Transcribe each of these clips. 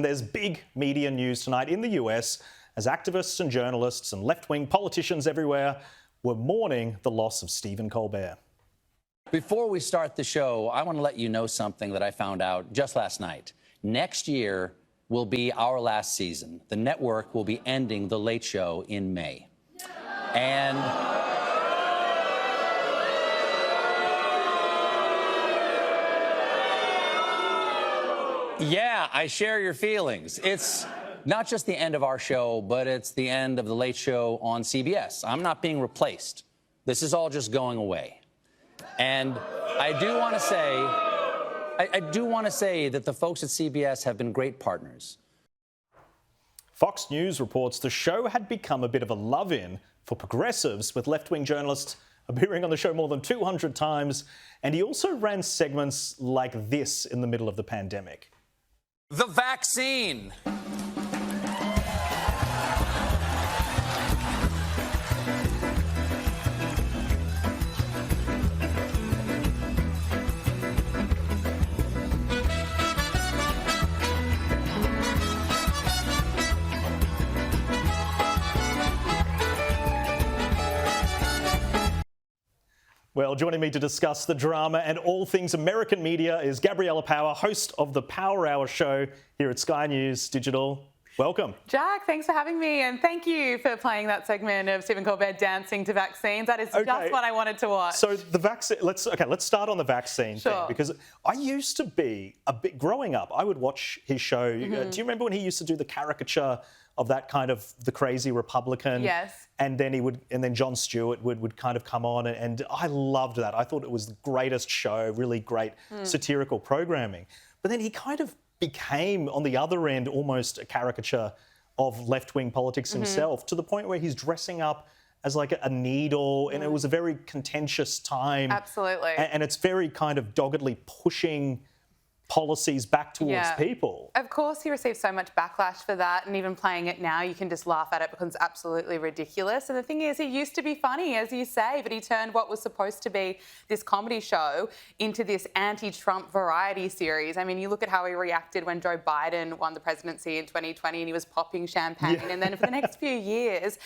There's big media news tonight in the US as activists and journalists and left-wing politicians everywhere were mourning the loss of Stephen Colbert. Before we start the show, I want to let you know something that I found out just last night. Next year will be our last season. The network will be ending The Late Show in May. And yeah, I share your feelings. It's not just the end of our show, but it's the end of The Late Show on CBS. I'm not being replaced. This is all just going away. And I do want to say that the folks at CBS have been great partners. Fox News reports the show had become a bit of a love-in for progressives, with left-wing journalists appearing on the show more than 200 times. And he also ran segments like this in the middle of the pandemic. The vaccine. Well, joining me to discuss the drama and all things American media is Gabriella Power, host of the Power Hour show here at Sky News Digital. Welcome. Jack, thanks for having me, and thank you for playing that segment of Stephen Colbert dancing to vaccines. That is just what I wanted to watch. So the vaccine, let's start on the vaccine thing, because I used to be growing up, I would watch his show. Do you remember when he used to do the caricature of that kind of the crazy Republican? Yes. And then Jon Stewart would kind of come on, and I loved that. I thought it was the greatest show, really great satirical programming. But then he kind of became, on the other end, almost a caricature of left-wing politics himself, to the point where he's dressing up as like a needle, and it was a very contentious time. Absolutely. And it's very kind of doggedly pushing policies back towards people. Of course, he received so much backlash for that, and even playing it now, you can just laugh at it because it's absolutely ridiculous. And the thing is, he used to be funny, as you say, but he turned what was supposed to be this comedy show into this anti-Trump variety series. I mean, you look at how he reacted when Joe Biden won the presidency in 2020 and he was popping champagne. And then for the next few years,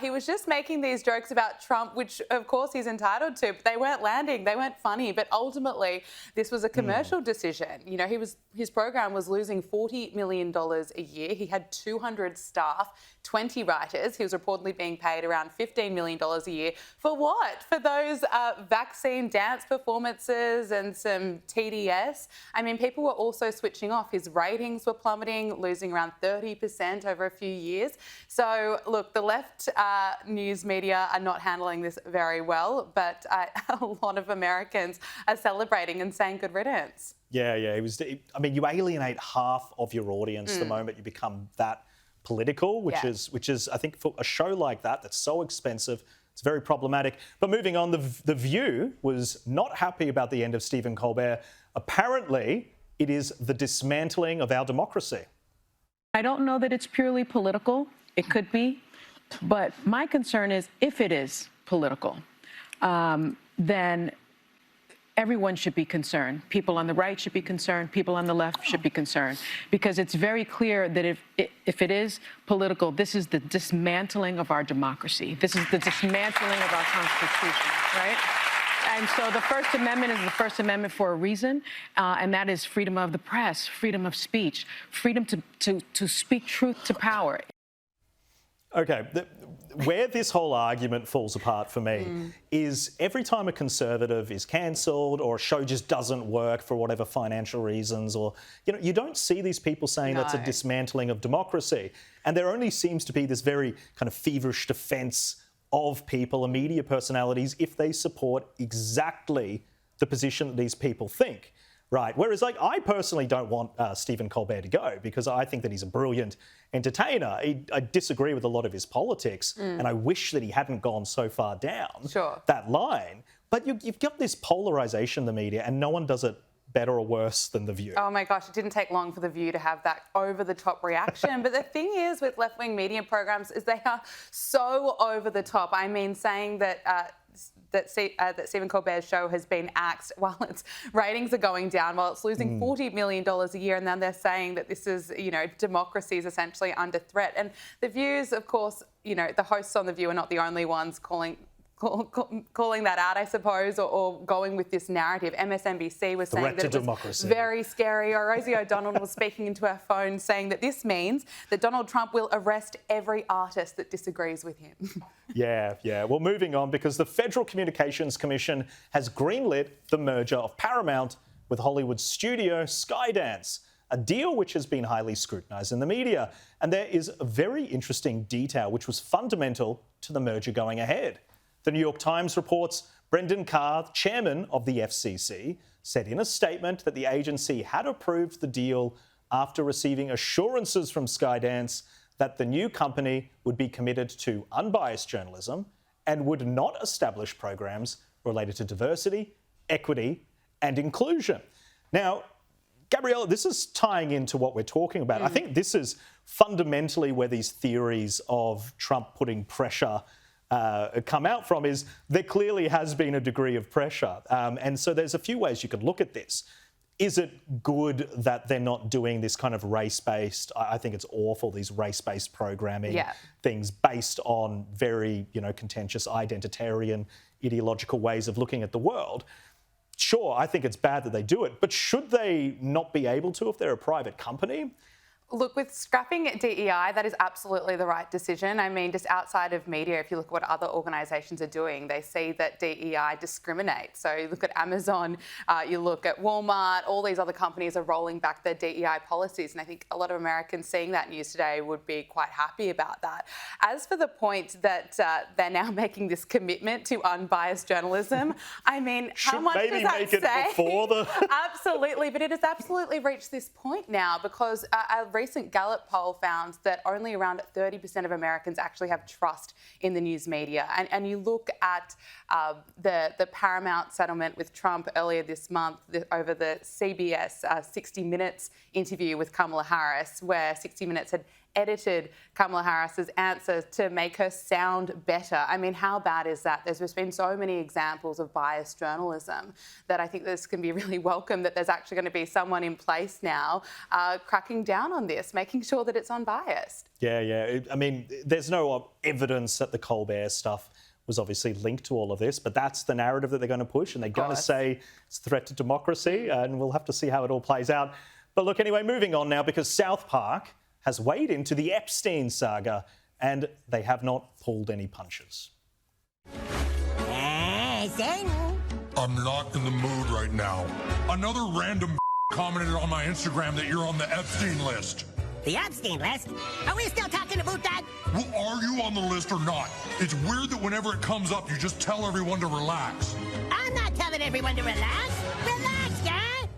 he was just making these jokes about Trump, which of course he's entitled to, but they weren't landing, they weren't funny. But ultimately, this was a commercial decision. You know, his program was losing $40 million a year. He had 200 staff, 20 writers. He was reportedly being paid around $15 million a year. For what? For those vaccine dance performances and some TDS. I mean, people were also switching off. His ratings were plummeting, losing around 30% over a few years. So, look, the left news media are not handling this very well, but a lot of Americans are celebrating and saying good riddance. Yeah. I mean, you alienate half of your audience the moment you become that political, which is, I think, for a show like that, that's so expensive, it's very problematic. But moving on, the View was not happy about the end of Stephen Colbert. Apparently, it is the dismantling of our democracy. I don't know that it's purely political. It could be. But my concern is, if it is political, then everyone should be concerned. People on the right should be concerned. People on the left should be concerned, because it's very clear that if it is political, this is the dismantling of our democracy. This is the dismantling of our Constitution, right? And so the First Amendment is the First Amendment for a reason, and that is freedom of the press, freedom of speech, freedom to speak truth to power. Okay, where this whole argument falls apart for me is every time a conservative is cancelled or a show just doesn't work for whatever financial reasons, or, you know, you don't see these people saying that's a dismantling of democracy. And there only seems to be this very kind of feverish defence of people and media personalities if they support exactly the position that these people think. Right. Whereas, like, I personally don't want Stephen Colbert to go, because I think that he's a brilliant entertainer. I disagree with a lot of his politics, and I wish that he hadn't gone so far down that line. But you've got this polarisation in the media, and no one does it better or worse than The View. Oh my gosh, it didn't take long for The View to have that over-the-top reaction. But the thing is with left-wing media programs is they are so over the top. I mean, saying that that Stephen Colbert's show has been axed while its ratings are going down, while it's losing $40 million a year, and then they're saying that this is, democracy is essentially under threat. And the View's, of course, the hosts on The View are not the only ones calling that out, I suppose, or going with this narrative. MSNBC was saying that it was very scary. Or Rosie O'Donnell was speaking into her phone saying that this means that Donald Trump will arrest every artist that disagrees with him. Yeah. Well, moving on, because the Federal Communications Commission has greenlit the merger of Paramount with Hollywood studio Skydance, a deal which has been highly scrutinised in the media. And there is a very interesting detail which was fundamental to the merger going ahead. The New York Times reports Brendan Carr, chairman of the FCC, said in a statement that the agency had approved the deal after receiving assurances from Skydance that the new company would be committed to unbiased journalism and would not establish programs related to diversity, equity, and inclusion. Now, Gabriella, this is tying into what we're talking about. I think this is fundamentally where these theories of Trump putting pressure come out from, is there clearly has been a degree of pressure. And so there's a few ways you could look at this. Is it good that they're not doing this kind of race-based, I think it's awful, these race-based programming things based on very, contentious identitarian ideological ways of looking at the world? Sure, I think it's bad that they do it, but should they not be able to if they're a private company? Look, with scrapping DEI, that is absolutely the right decision. I mean, just outside of media, if you look at what other organisations are doing, they see that DEI discriminates. So you look at Amazon, you look at Walmart, all these other companies are rolling back their DEI policies. And I think a lot of Americans seeing that news today would be quite happy about that. As for the point that they're now making this commitment to unbiased journalism, I mean, how much does that say? It before the... Absolutely, but it has absolutely reached this point now, because a recent Gallup poll found that only around 30% of Americans actually have trust in the news media. And you look at the Paramount settlement with Trump earlier this month over the CBS 60 Minutes interview with Kamala Harris, where 60 Minutes had edited Kamala Harris's answers to make her sound better. I mean, how bad is that? There's just been so many examples of biased journalism that I think this can be really welcome, that there's actually going to be someone in place now cracking down on this, making sure that it's unbiased. Yeah. I mean, there's no evidence that the Colbert stuff was obviously linked to all of this, but that's the narrative that they're going to push, and they're going to say it's a threat to democracy, and we'll have to see how it all plays out. But look, anyway, moving on now, because South Park has weighed into the Epstein saga, and they have not pulled any punches. I'm not in the mood right now. Another random commented on my Instagram that you're on the Epstein list. The Epstein list? Are we still talking about that? Well, are you on the list or not? It's weird that whenever it comes up, you just tell everyone to relax. I'm not telling everyone to relax. Relax, guy.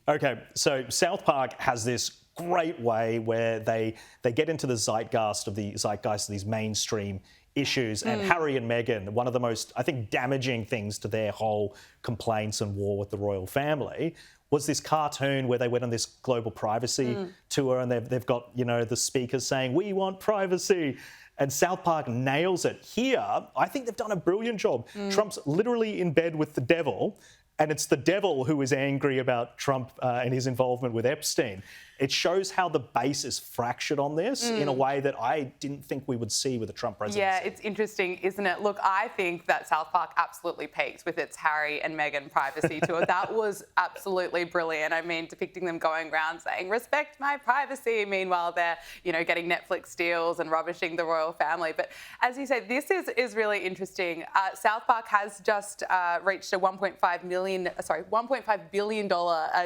Okay, so South Park has this great way where they get into the zeitgeist of these mainstream issues. And Harry and Meghan, one of the most, I think, damaging things to their whole complaints and war with the royal family was this cartoon where they went on this global privacy tour, and they've got, the speakers saying, "We want privacy." And South Park nails it. Here, I think they've done a brilliant job. Trump's literally in bed with the devil, and it's the devil who is angry about Trump and his involvement with Epstein. It shows how the base is fractured on this in a way that I didn't think we would see with the Trump presidency. Yeah, it's interesting, isn't it? Look, I think that South Park absolutely peaked with its Harry and Meghan privacy tour. That was absolutely brilliant. I mean, depicting them going around saying, "Respect my privacy." Meanwhile, they're, getting Netflix deals and rubbishing the royal family. But as you say, this is really interesting. South Park has just reached a $1.5 billion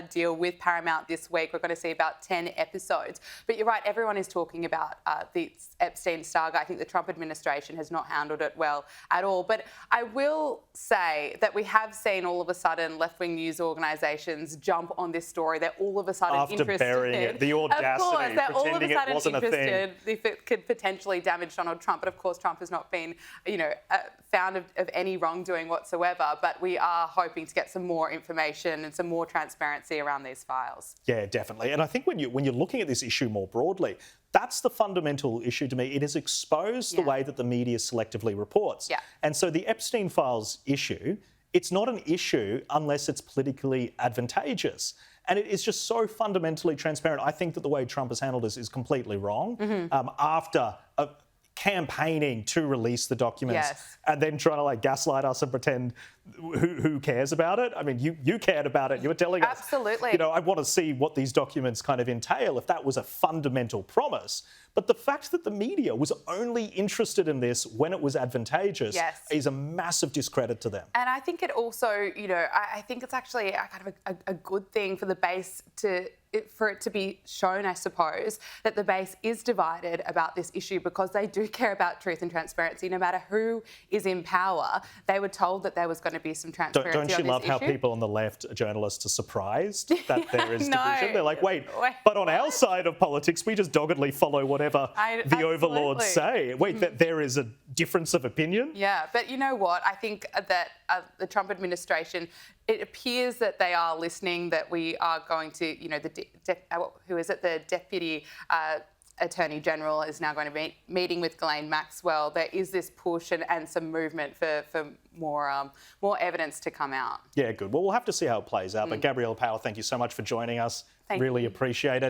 deal with Paramount this week. We're going to see about 10 episodes. But you're right, everyone is talking about the Epstein saga. I think the Trump administration has not handled it well at all. But I will say that we have seen all of a sudden left-wing news organisations jump on this story. They're all of a sudden interested. After burying it, the audacity, of course, they're all of a sudden wasn't interested if it could potentially damage Donald Trump. But of course, Trump has not been, found of any wrongdoing whatsoever. But we are hoping to get some more information and some more transparency around these files. Yeah, definitely. And I think when you're looking at this issue more broadly, that's the fundamental issue to me. It has exposed the way that the media selectively reports. Yeah. And so the Epstein files issue, it's not an issue unless it's politically advantageous. And it is just so fundamentally transparent. I think that the way Trump has handled this is completely wrong. After campaigning to release the documents and then trying to like gaslight us and pretend who cares about it? I mean, you cared about it. You were telling us, Absolutely. you know, I want to see what these documents kind of entail if that was a fundamental promise. But the fact that the media was only interested in this when it was advantageous is a massive discredit to them. And I think it also, you know, I think it's actually a kind of a good thing for the base for it to be shown, I suppose, that the base is divided about this issue because they do care about truth and transparency. No matter who is in power, they were told that there was going to be some transparency on this issue. Don't you love how people on the left, journalists, are surprised that there is division? They're like, wait, but on our side of politics, we just doggedly follow whatever the overlords say. Wait, there is a difference of opinion? Yeah, but you know what? I think that the Trump administration, it appears that they are listening, that we are going to, you know, the Deputy Attorney General is now going to be meeting with Ghislaine Maxwell. There is this push and some movement for more evidence to come out. Yeah, good. Well, we'll have to see how it plays out. But Gabrielle Powell, thank you so much for joining us. Thank really you. appreciate it.